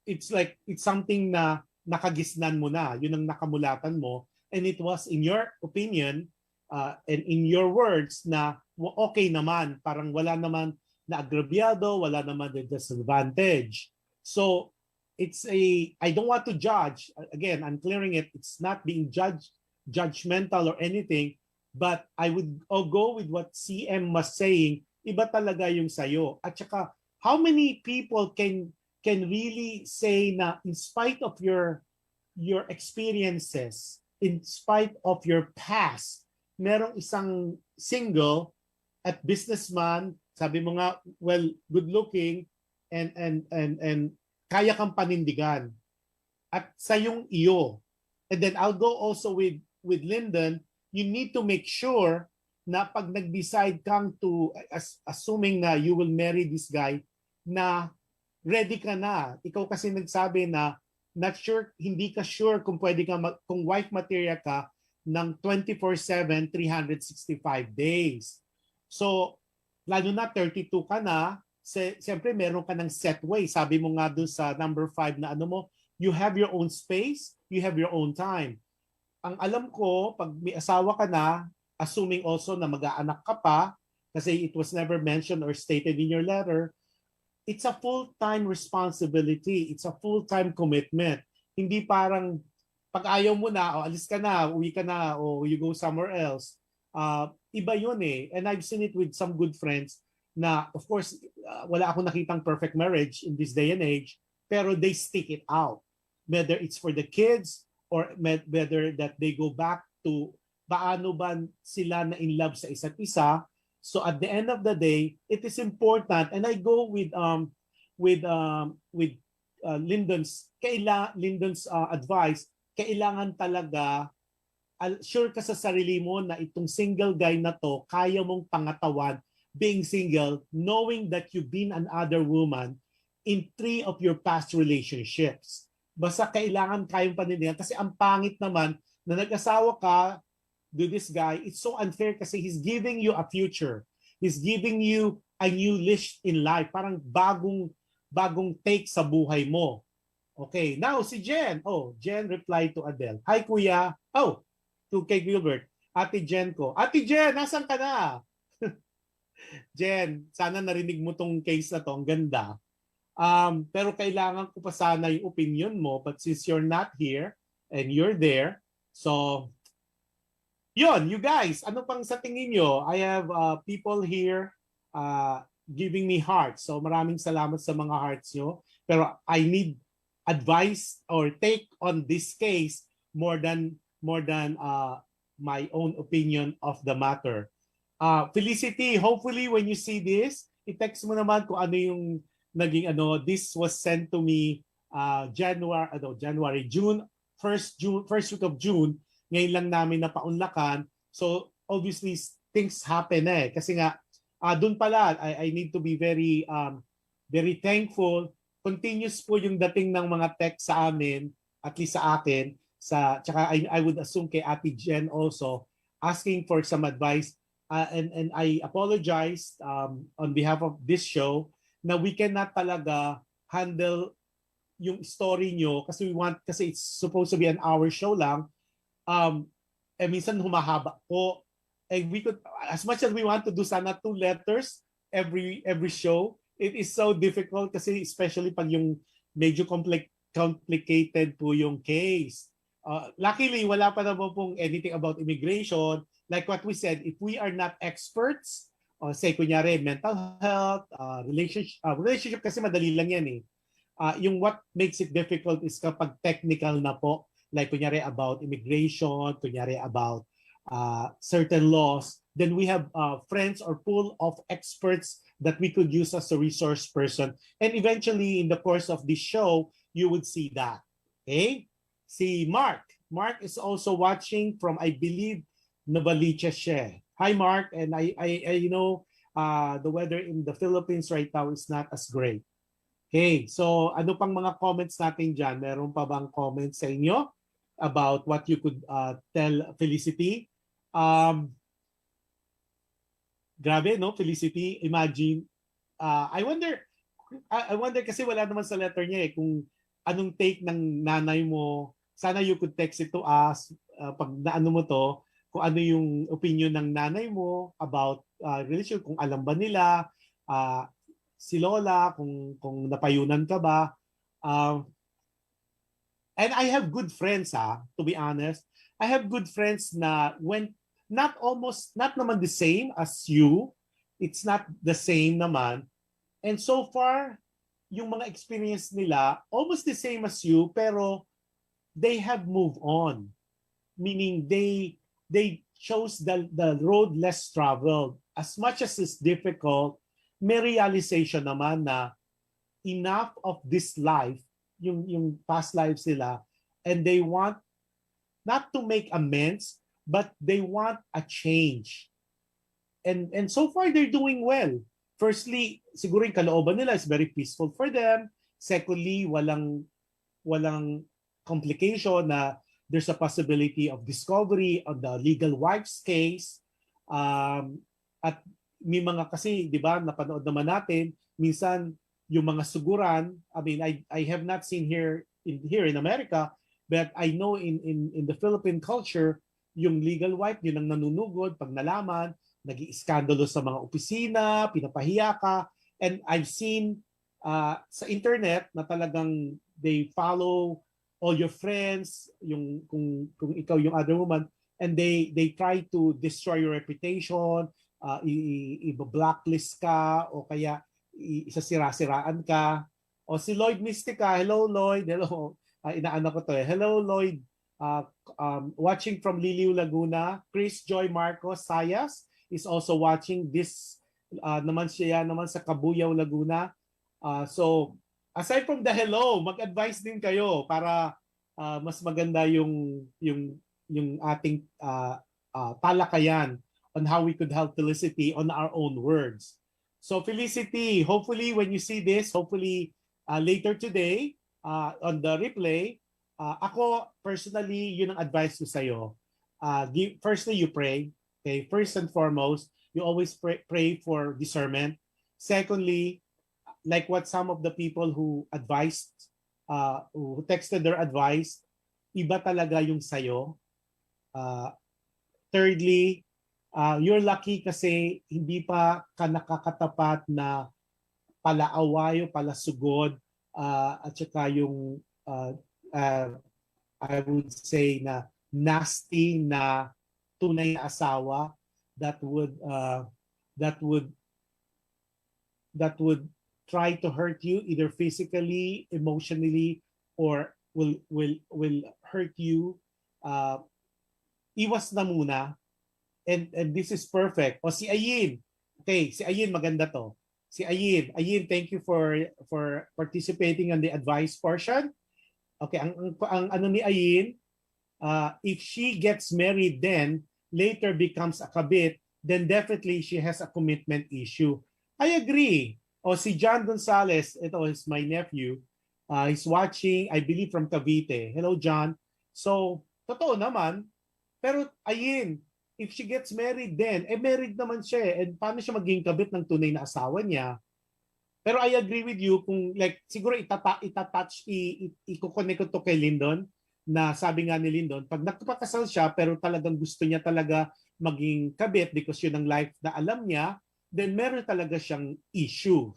B: It's like, it's something na nakagisnan mo na. Yun ang nakamulatan mo. And it was, in your opinion, and in your words, na okay naman. Parang wala naman na agrabyado, wala naman na disadvantage. So, I don't want to judge. Again, I'm clearing it. It's not being judgmental or anything. But I would go with what CM was saying, iba talaga yung sayo. At saka, how many people can really say na in spite of your experiences, in spite of your past, merong isang single at businessman, sabi mo nga, well, good looking and kaya kang panindigan. At sa yung iyo. And then I'll go also with Lyndon. You need to make sure na pag nag-decide kang to, assuming na you will marry this guy, na ready ka na. Ikaw kasi nagsabi na not sure, hindi ka sure kung pwede ka, kung wife material ka ng 24/7, 365 days. So, lalo na 32 ka na, siyempre meron ka ng set way. Sabi mo nga doon sa number 5 na ano mo, you have your own space, you have your own time. Ang alam ko, pag may asawa ka na, assuming also na mag-aanak ka pa, kasi it was never mentioned or stated in your letter, it's a full-time responsibility. It's a full-time commitment. Hindi parang pag ayaw mo na, alis ka na, uwi ka na, o you go somewhere else. Iba yun eh. And I've seen it with some good friends na, of course, wala akong nakitang perfect marriage in this day and age, pero they stick it out. Whether it's for the kids, or whether that they go back to paano ba sila na in love sa isa't isa. So at the end of the day, it is important, and I go with Lyndon's advice. Kailangan talaga sure ka sa sarili mo na itong single guy na to kaya mong pangatawan being single, knowing that you've been another woman in 3 of your past relationships. Basta kailangan kayong panindigan kasi ang pangit naman na nag-asawa ka to this guy, it's so unfair kasi he's giving you a future. He's giving you a new leash in life. Parang bagong take sa buhay mo. Okay, now si Jen. Jen replied to Adele. Hi Kuya. To kay Gilbert. Ate Jen ko. Ate Jen, nasan ka na? Jen, sana narinig mo tong case na to. Ang ganda. Pero kailangan ko pa sana yung opinion mo, but since you're not here and you're there, so yun, you guys, ano pang sa tingin nyo? I have people here giving me hearts. So maraming salamat sa mga hearts nyo. Pero I need advice or take on this case more than my own opinion of the matter. Felicity, hopefully when you see this, i-text mo naman kung ano yung naging this was sent to me June, first week of June. Ngayon lang namin napaunlakan. So obviously things happen kasi nga doon pala I need to be very very thankful continuous po yung dating ng mga text sa amin, at least sa akin, tsaka I would assume kay Ate Jen also, asking for some advice. And I apologize on behalf of this show na we cannot talaga handle yung story nyo kasi it's supposed to be an hour show lang. Minsan humahaba po. And we could, as much as we want to do sana 2 letters every show, it is so difficult kasi especially pag yung medyo complicated po yung case. Luckily, wala pa naman pong anything about immigration. Like what we said, if we are not experts, say kunyari mental health, relationship kasi madali lang yan eh. Yung what makes it difficult is kapag technical na po, like kunyari about immigration, kunyari about certain laws, then we have friends or pool of experts that we could use as a resource person. And eventually, in the course of this show, you would see that. Okay? Si Mark. Mark is also watching from, I believe, Novaliches siya. Hi, Mark. And I know the weather in the Philippines right now is not as great. Okay, so ano pang mga comments natin dyan? Meron pa bang comments sa inyo about what you could tell Felicity? Grabe, no, Felicity? Imagine. I wonder kasi wala naman sa letter niya eh, kung anong take ng nanay mo. Sana you could text it to us pag naano mo to, kung ano yung opinion ng nanay mo about relationship, kung alam ba nila, si Lola, kung napayunan ka ba. And I have good friends, to be honest. I have good friends na when not naman the same as you. It's not the same naman. And so far, yung mga experience nila, almost the same as you, pero they have moved on. Meaning they chose the road less traveled. As much as it's difficult, may realization naman na enough of this life, yung past lives nila, and they want not to make amends, but they want a change. And so far, they're doing well. Firstly, siguro yung kalooban nila is very peaceful for them. Secondly, walang complication na there's a possibility of discovery of the legal wife's case. At may mga kasi, di ba, napanood naman natin, minsan yung mga suguran, I mean, I have not seen here in America, but I know in the Philippine culture, yung legal wife, yun ang nanunugod pag nalaman, nag-iiskandalo sa mga opisina, pinapahiya ka. And I've seen sa internet na talagang they follow all your friends, yung kung ikaw yung other woman, and they try to destroy your reputation, i-blacklist ka, o kaya isasira-siraan ka. O si Lloyd Mystica, hello Lloyd, hello, inaano ko to eh. Hello Lloyd, watching from Liliw, Laguna. Chris Joy Marcos Sayas is also watching this naman siya naman sa Cabuyao, Laguna. So aside from the hello, mag-advise din kayo para mas maganda yung ating talakayan on how we could help Felicity on our own words. So Felicity, hopefully when you see this, hopefully later today on the replay, ako personally, yun ang advice ko sa'yo. Firstly, you pray. Okay, first and foremost, you always pray for discernment. Secondly, like what some of the people who advised, who texted their advice, iba talaga yung sayo. Thirdly, you're lucky kasi hindi pa ka nakakatapat na palaaway o palasugod at saka yung I would say na nasty na tunay na asawa that would try to hurt you either physically, emotionally, or will hurt you. Iwas na muna. And this is perfect. O si Ayin. Okay, si Ayin maganda to. Si Ayin, thank you for participating on the advice portion. Okay, ang ano ni Ayin, if she gets married then later becomes a kabit, then definitely she has a commitment issue. I agree. O si John Gonzalez, ito is my nephew. He's watching, I believe, from Cavite. Hello, John. So, totoo naman. Pero ayun, if she gets married then, married naman siya eh. And paano siya maging kabit ng tunay na asawa niya? Pero I agree with you kung like siguro itatouch, i-connect ko to kay Lyndon na sabi nga ni Lyndon, pag nagpapakasal siya pero talagang gusto niya talaga maging kabit because yun ang life na alam niya, then meron talaga siyang issue.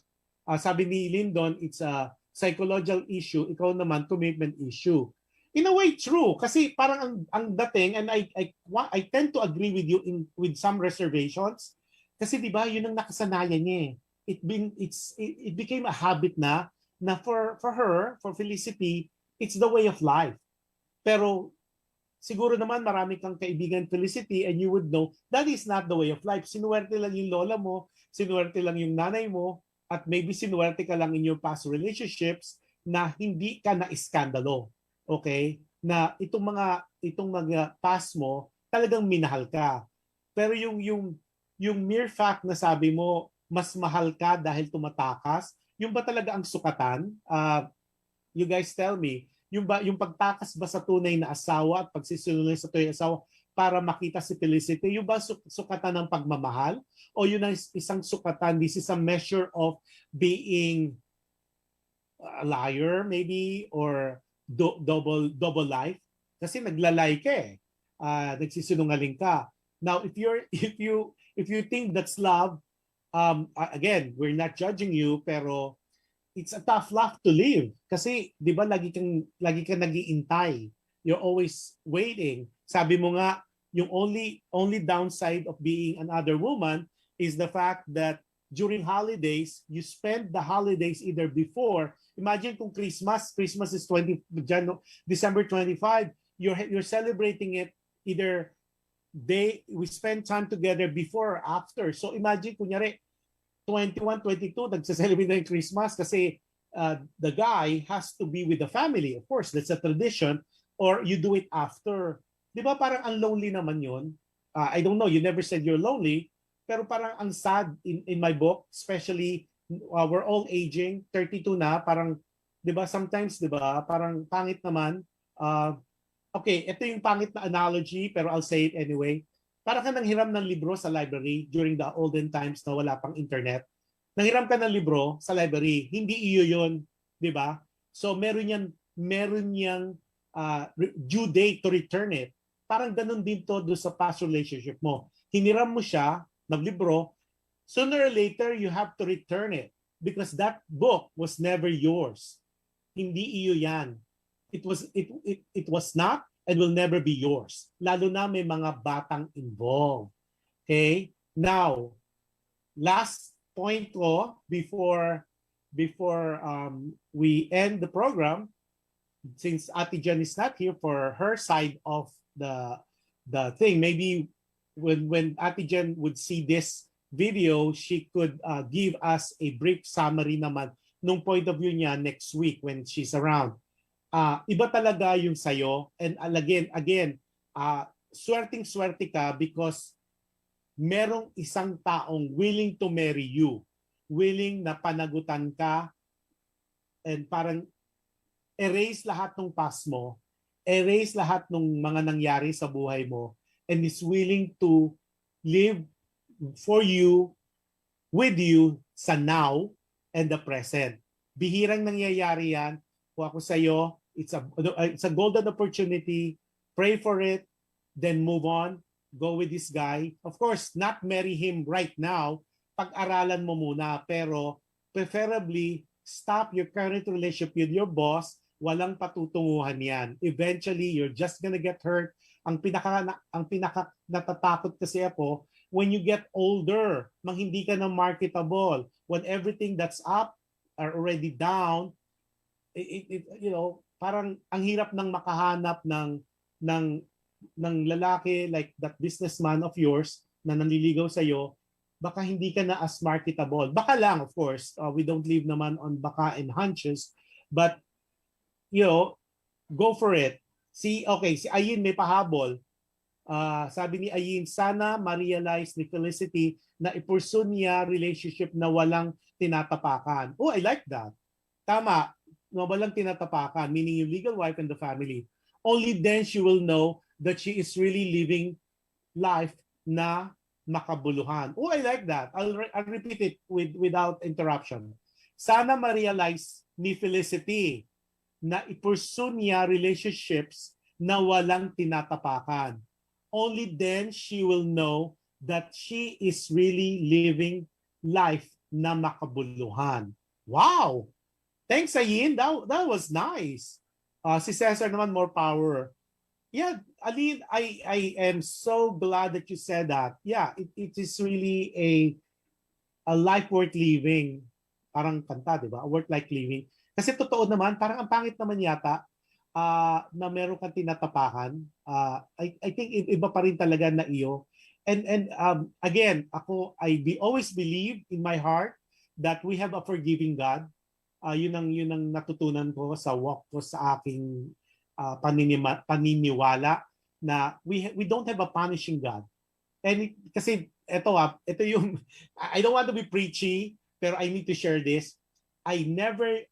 B: Sabi ni Lyndon, it's a psychological issue, ikaw naman commitment issue. In a way, true. Kasi parang ang dating, and I tend to agree with you with some reservations. Kasi di ba, yun ang nakasanayan niya eh. It became a habit na for her, for Felicity, it's the way of life. Pero siguro naman marami kang kaibigan Felicity and you would know that is not the way of life. Sinuwerte lang yung lola mo, sinuwerte lang yung nanay mo, at maybe sinuwerte ka lang in your past relationships na hindi ka na iskandalo. Okay? Na itong mga past mo, talagang minahal ka. Pero yung mere fact na sabi mo, mas mahal ka dahil tumatakas, yung ba talaga ang sukatan? You guys tell me, yung pagtakas ba sa tunay na asawa at pagsisinungaling sa tunay na asawa para makita si Felicity, yung ba sukatan ng pagmamahal? O yun ang isang sukatan, this is a measure of being a liar maybe, or double life? Kasi naglalay ka eh. Nagsisinungaling ka. Now, if you think that's love, again, we're not judging you, pero it's a tough life to live. Kasi, di ba, lagi kang nag-iintay. You're always waiting. Sabi mo nga, yung only downside of being another woman is the fact that during holidays, you spend the holidays either before. Imagine kung Christmas is December 25, you're celebrating it either we spend time together before or after. So imagine, kunyari, 21, 22, nagsa-celebrate na yung Christmas kasi the guy has to be with the family. Of course, that's a tradition. Or you do it after. Di ba parang ang lonely naman yun? I don't know, you never said you're lonely, pero parang ang sad in my book, especially we're all aging, 32 na, parang, di ba, sometimes, di ba, parang pangit naman. Okay, ito yung pangit na analogy, pero I'll say it anyway. Para ka nanghiram ng libro sa library during the olden times na wala pang internet. Nanghiram ka ng libro sa library, hindi iyo yun, di ba? So meron niyang due date to return it. Parang ganun din to do sa past relationship mo. Hiniram mo siya ng libro, sooner or later you have to return it because that book was never yours. Hindi iyo yan. It was not and will never be yours. Lalo na may mga batang involved. Okay? Now, last point ko before we end the program, since Ate Jen is not here for her side of the thing, maybe when Ate Jen would see this video, she could give us a brief summary naman nung point of view niya next week when she's around. Iba talaga yung sayo. And again, swerteng-swerte ka because merong isang taong willing to marry you, willing na panagutan ka, and parang erase lahat ng past mo, erase lahat ng mga nangyari sa buhay mo, and is willing to live for you, with you, sa now and the present. Bihirang nangyayari yan. Kung ako sa'yo, it's a golden opportunity. Pray for it, then move on. Go with this guy. Of course, not marry him right now. Pag-aralan mo muna. Pero preferably, stop your current relationship with your boss. Walang patutunguhan yan. Eventually, you're just gonna get hurt. Ang pinaka natatakot kasi ako, when you get older, hindi ka na marketable. When everything that's up are already down, parang ang hirap nang makahanap ng lalaki like that businessman of yours na nanliligaw sa iyo, baka hindi ka na as marketable. Baka lang, of course, we don't live naman on baka and hunches, but go for it. Si Ayin may pahabol. Sabi ni Ayin, sana ma-realize ni Felicity na i-pursue niya relationship na walang tinatapakan. Oh, I like that. Tama, na walang tinatapakan, meaning yung legal wife and the family. Only then she will know that she is really living life na makabuluhan. Oh, I like that. I'll repeat it without interruption. Sana ma-realize ni Felicity na i-pursue niya relationships na walang tinatapakan. Only then she will know that she is really living life na makabuluhan. Wow! Thanks, Ayin. That was nice. Si Cesar naman, more power. Yeah, Aline, I am so glad that you said that. Yeah, it is really a life worth living. Parang kanta, di ba? A worth like living. Kasi totoo naman, parang ang pangit naman yata na meron kang tinatapakan. I think iba pa rin talaga na iyo. And again, always believe in my heart that we have a forgiving God. Yun ang natutunan ko sa walk ko sa aking paniniwala na we don't have a punishing God. And kasi ito yung I don't want to be preachy, pero I need to share this. I never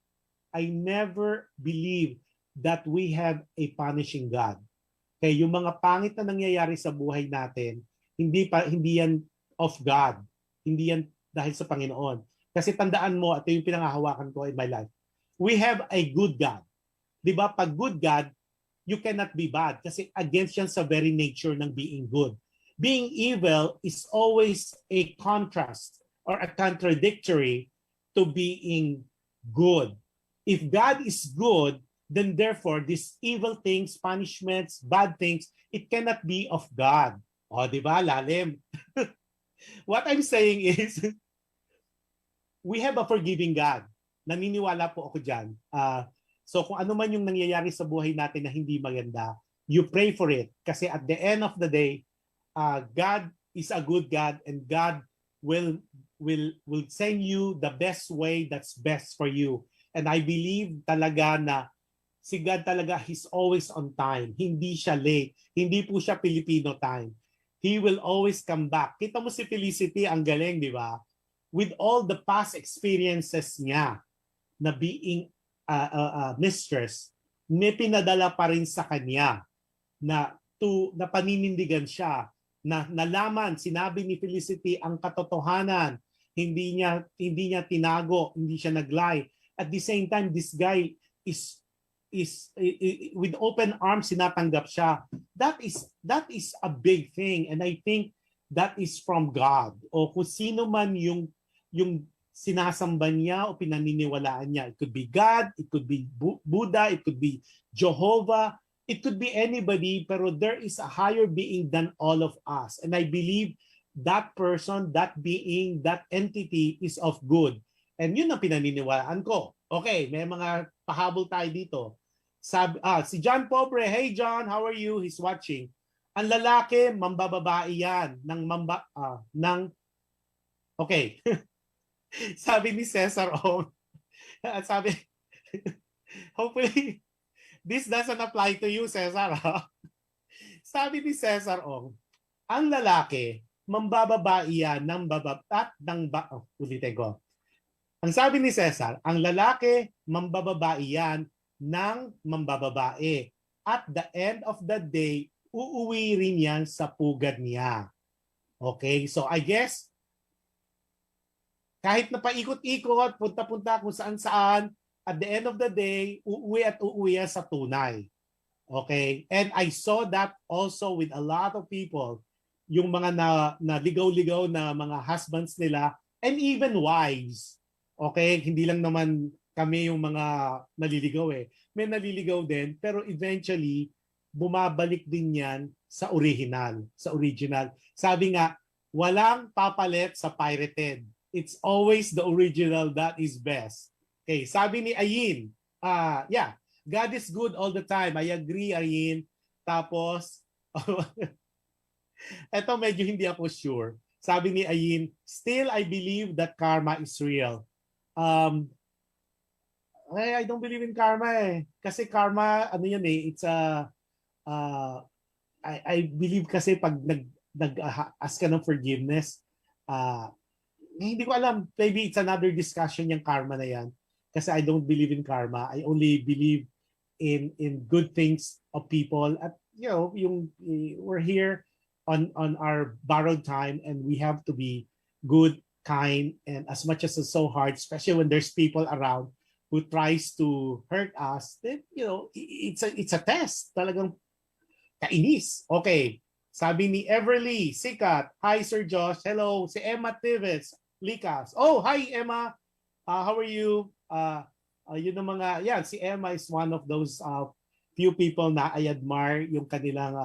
B: believe that we have a punishing God. Kaya yung mga pangit na nangyayari sa buhay natin, hindi yan of God. Hindi yan dahil sa Panginoon. Kasi tandaan mo, ito yung pinangahawakan ko in my life. We have a good God. Di ba? Pag good God, you cannot be bad kasi against yan sa very nature ng being good. Being evil is always a contrast or a contradictory to being good. If God is good, then therefore these evil things, punishments, bad things, it cannot be of God. O, di ba? Lalim. What I'm saying is, we have a forgiving God. Naniniwala po ako dyan. So kung ano man yung nangyayari sa buhay natin na hindi maganda, you pray for it. Kasi at the end of the day, God is a good God and God will send you the best way that's best for you. And I believe talaga na si God talaga, He's always on time. Hindi siya late. Hindi po siya Filipino time. He will always come back. Kita mo si Felicity, ang galing, di ba? With all the past experiences niya na being mistress, may pinadala pa rin sa kanya na paninindigan siya, na nalaman, sinabi ni Felicity ang katotohanan, hindi niya tinago, hindi siya nag-lie. At the same time, this guy is with open arms sinatanggap siya. That is a big thing, and I think that is from God. O kung sino man yung sinasamba niya o pinaniniwalaan niya. It could be God, it could be Buddha, it could be Jehovah, it could be anybody, pero there is a higher being than all of us. And I believe that person, that being, that entity is of good. And yun ang pinaniniwalaan ko. Okay, may mga pahabol tayo dito. Si John Pobre, hey John, how are you? He's watching. Ang lalaki, mambababae yan. Okay. Sabi ni Cesar Ong, sabi, hopefully, this doesn't apply to you, Cesar. Sabi ni Cesar Ong, ang lalaki, mambababae yan ulitin ko. Ang sabi ni Cesar, ang lalaki, mambababae yan ng mambababae. At the end of the day, uuwi rin yan sa pugad niya. Okay, so I guess, kahit na paikot-ikot, punta-punta kung saan-saan, at the end of the day, uuwi yan sa tunay. Okay? And I saw that also with a lot of people, yung mga na ligaw-ligaw na mga husbands nila, and even wives. Okay? Hindi lang naman kami yung mga naliligaw eh. May naliligaw din, pero eventually, bumabalik din yan sa original. Sabi nga, walang papalit sa pirated. It's always the original that is best. Okay, sabi ni Ayin, yeah, God is good all the time. I agree, Ayin. Tapos, eto medyo hindi ako sure. Sabi ni Ayin, still I believe that karma is real. I don't believe in karma eh. Kasi karma, ano yan eh, it's a I believe kasi pag nag-ask ka ng forgiveness, uh, hindi ko alam, maybe it's another discussion yung karma na yan. Kasi I don't believe in karma. I only believe in good things of people. At we're here on our borrowed time, and we have to be good, kind, and as much as it's so hard, especially when there's people around who tries to hurt us, then it's a test. Talagang kainis. Okay. Sabi ni Everly, Sikat, hi Sir Josh. Hello, si Emma Tives, Likas. Oh, hi Emma. How are you? Yun ang mga, yeah, si Emma is one of those few people na I admire yung kanilang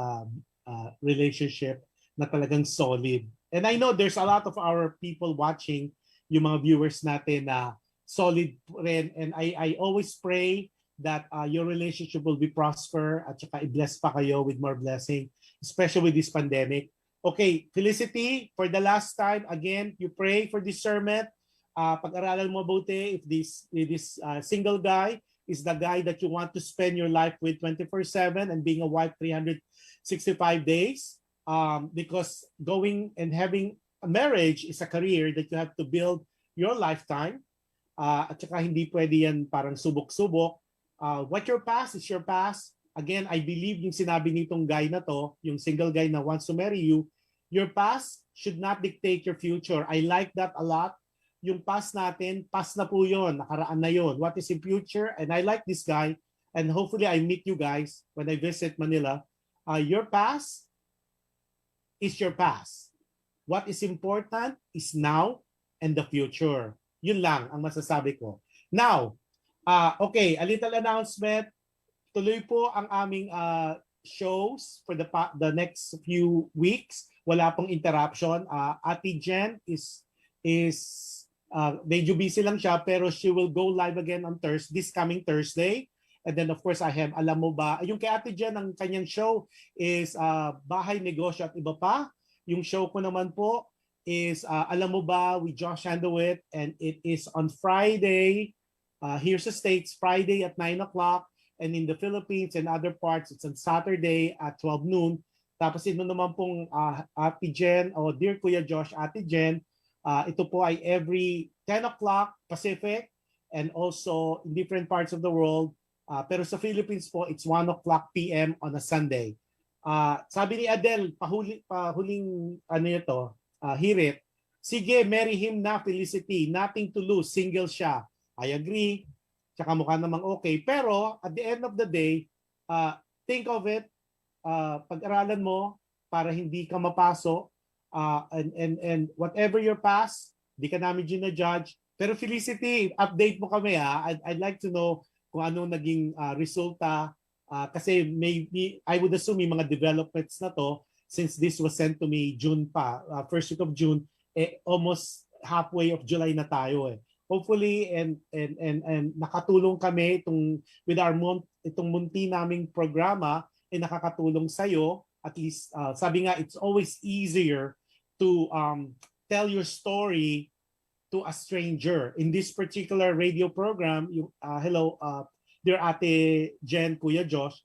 B: relationship na talagang solid. And I know there's a lot of our people watching, yung mga viewers natin na solid rin. And I always pray that your relationship will be prosper at saka i-bless pa kayo with more blessing, especially with this pandemic. Okay, Felicity, for the last time, again, you pray for discernment. Pag-aralan mo mabuti if this single guy is the guy that you want to spend your life with 24/7 and being a wife 365 days. Because going and having a marriage is a career that you have to build your lifetime. At saka hindi pwede yan parang subok-subok. What your past is your past. Again, I believe yung sinabi nitong guy na to, yung single guy na wants to marry you, your past should not dictate your future. I like that a lot. Yung past natin, past na po yun, nakaraan na yun. What is in future? And I like this guy, and hopefully I meet you guys when I visit Manila. Your past is your past. What is important is now and the future. Yun lang ang masasabi ko. Now, okay, a little announcement. Tuloy po ang aming shows for the next few weeks. Wala pong interruption. Ate Jen is medyo busy lang siya, pero she will go live again on this coming Thursday. And then of course I have Alam Mo Ba? Yung kay Ate Jen, ang kanyang show is Bahay, Negosyo at Iba Pa. Yung show ko naman po is Alam Mo Ba with Josh Handowit, and it is on Friday. Here's the States, Friday at 9 o'clock. And in the Philippines and other parts, it's on Saturday at 12 noon. Tapos ito naman pong Ate Jen, o Dear Kuya Josh, Ate Jen, ito po ay every 10 o'clock Pacific and also in different parts of the world. Pero sa Philippines po, it's 1 o'clock p.m. on a Sunday. Sabi ni Adele, pahuling hirit, sige, marry him na, Felicity. Nothing to lose, single siya. I agree. Tsaka mukha namang okay. Pero at the end of the day, think of it, pag-aralan mo para hindi ka mapaso, and whatever your past, di ka namin gina-judge. Pero Felicity, update mo kami ha. I'd like to know kung ano naging resulta. Kasi maybe, I would assume may mga developments na to since this was sent to me June pa. First week of June, almost halfway of July na tayo eh. Hopefully and nakatulong kami with itong munti naming programa nakakatulong sa iyo. At least sabi nga, it's always easier to tell your story to a stranger. In this particular radio program, hello dear Ate Jen, Kuya Josh,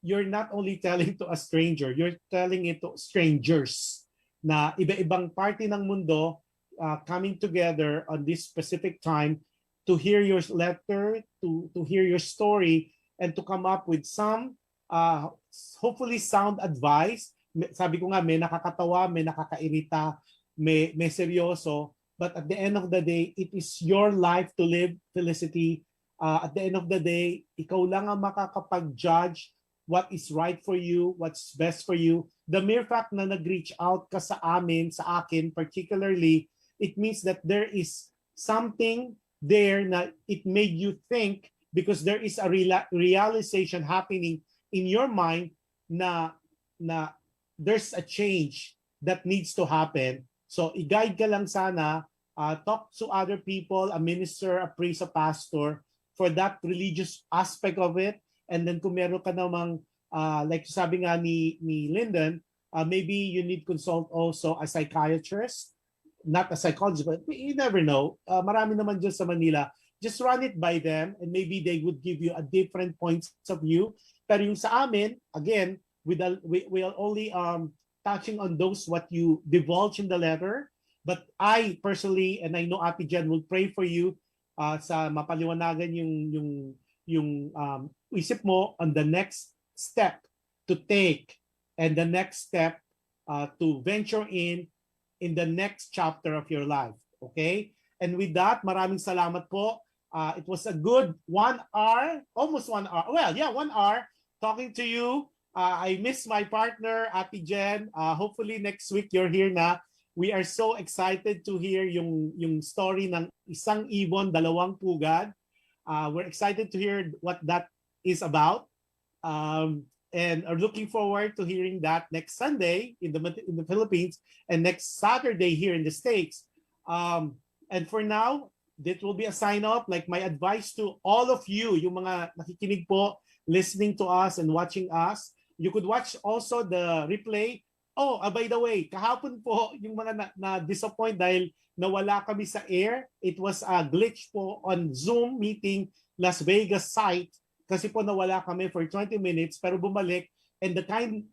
B: you're not only telling to a stranger, you're telling it to strangers na iba-ibang parte ng mundo coming together on this specific time to hear your letter, to hear your story, and to come up with some hopefully sound advice. Sabi ko nga, may nakakatawa, may nakakairita, may seryoso, but at the end of the day, it is your life to live, Felicity. At the end of the day, ikaw lang ang makakapag-judge what is right for you, what's best for you. The mere fact na nag-reach out ka sa akin particularly, it means that there is something there na it made you think, because there is a realization happening in your mind na there's a change that needs to happen. So i-guide ka lang sana, talk to other people, a minister, a priest, a pastor, for that religious aspect of it. And then kung meron ka namang, like sabi nga ni Lyndon, maybe you need consult also a psychiatrist, not a psychologist, but you never know. Marami naman dyan sa Manila. Just run it by them and maybe they would give you a different points of view. Pero yung sa amin, again, we'll only touching on those what you divulge in the letter. But I personally, and I know Ate Jen will pray for you sa mapaliwanagan yung isip mo on the next step to take and the next step to venture in the next chapter of your life. Okay? And with that, maraming salamat po. It was a good 1 hour, almost 1 hour. Well, yeah, 1 hour talking to you. I miss my partner, Ate Jen. Hopefully next week you're here na. We are so excited to hear yung story ng isang ibon, dalawang pugad. We're excited to hear what that is about. And are looking forward to hearing that next Sunday in the Philippines and next Saturday here in the States. And for now, that will be a sign off. Like my advice to all of you, yung mga nakikinig po, listening to us and watching us, you could watch also the replay. Oh, by the way, kahapon po yung mga na-disappoint dahil nawala kami sa air. It was a glitch po on Zoom meeting Las Vegas site kasi po nawala kami for 20 minutes pero bumalik. And the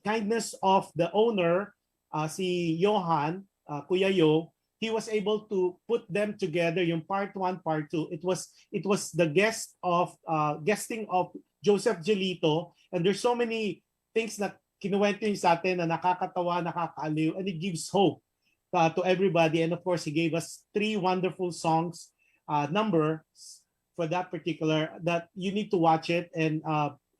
B: kindness of the owner, si Johan, Kuya Yo, he was able to put them together yung part 1, part 2. It was the guesting of Joseph Gelito, and there's so many things na kinuwento niya sa atin na nakakatawa, nakakaaliw, and it gives hope to everybody. And of course, he gave us 3 wonderful songs, numbers for that particular, that you need to watch it. And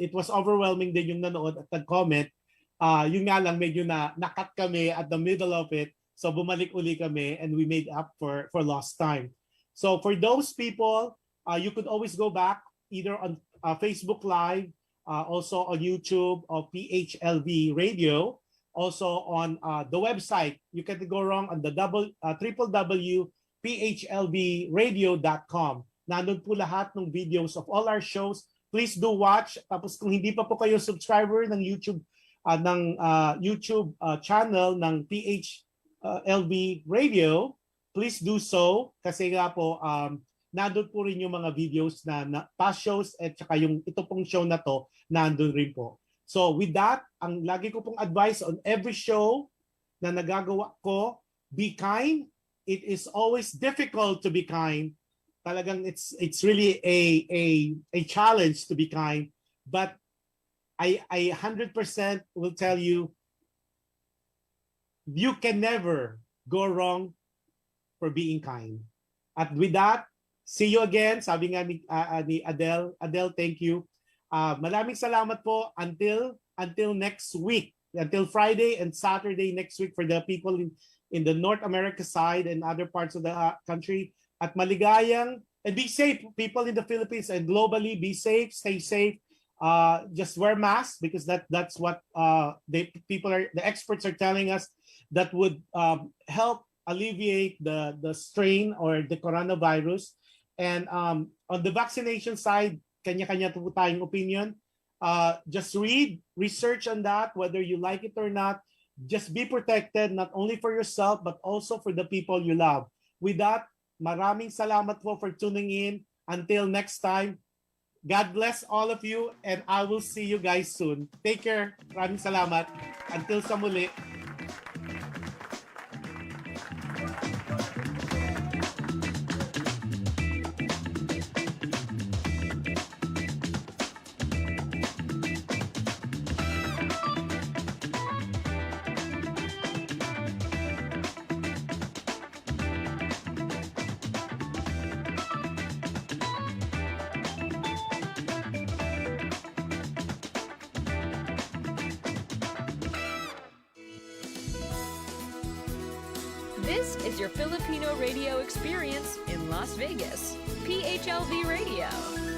B: it was overwhelming din yung nanood at nag-comment. Yung nga lang, medyo nakat kami at the middle of it. So bumalik uli kami and we made up for lost time. So for those people, you could always go back either on Facebook Live, also on YouTube of PHLV Radio, also on the website. You can't go wrong on the www.phlvradio.com. Nandun po lahat ng videos of all our shows. Please do watch. Tapos kung hindi pa po kayo subscriber ng YouTube channel ng PHLV Radio, please do so kasi nga po nandun po rin yung mga videos na past shows at saka yung ito pong show na to, nandun rin po. So with that, ang lagi ko pong advice on every show na nagagawa ko, be kind. It is always difficult to be kind. Talagang it's really a challenge to be kind. But I 100% will tell you, you can never go wrong for being kind. At with that, see you again. Sabi nga ni Adele. Adele, thank you. Maraming salamat po until next week. Until Friday and Saturday next week for the people in the North America side and other parts of the country. At maligayang and be safe, people in the Philippines and globally. Be safe, stay safe. Just wear masks because that's what the experts are telling us that would help alleviate the strain or the coronavirus. And on the vaccination side, kanya-kanya po tayong opinion. Just research on that, whether you like it or not. Just be protected, not only for yourself, but also for the people you love. With that, maraming salamat po for tuning in. Until next time, God bless all of you, and I will see you guys soon. Take care. Maraming salamat. Until sa muli.
A: This is your Filipino radio experience in Las Vegas. PHLV Radio.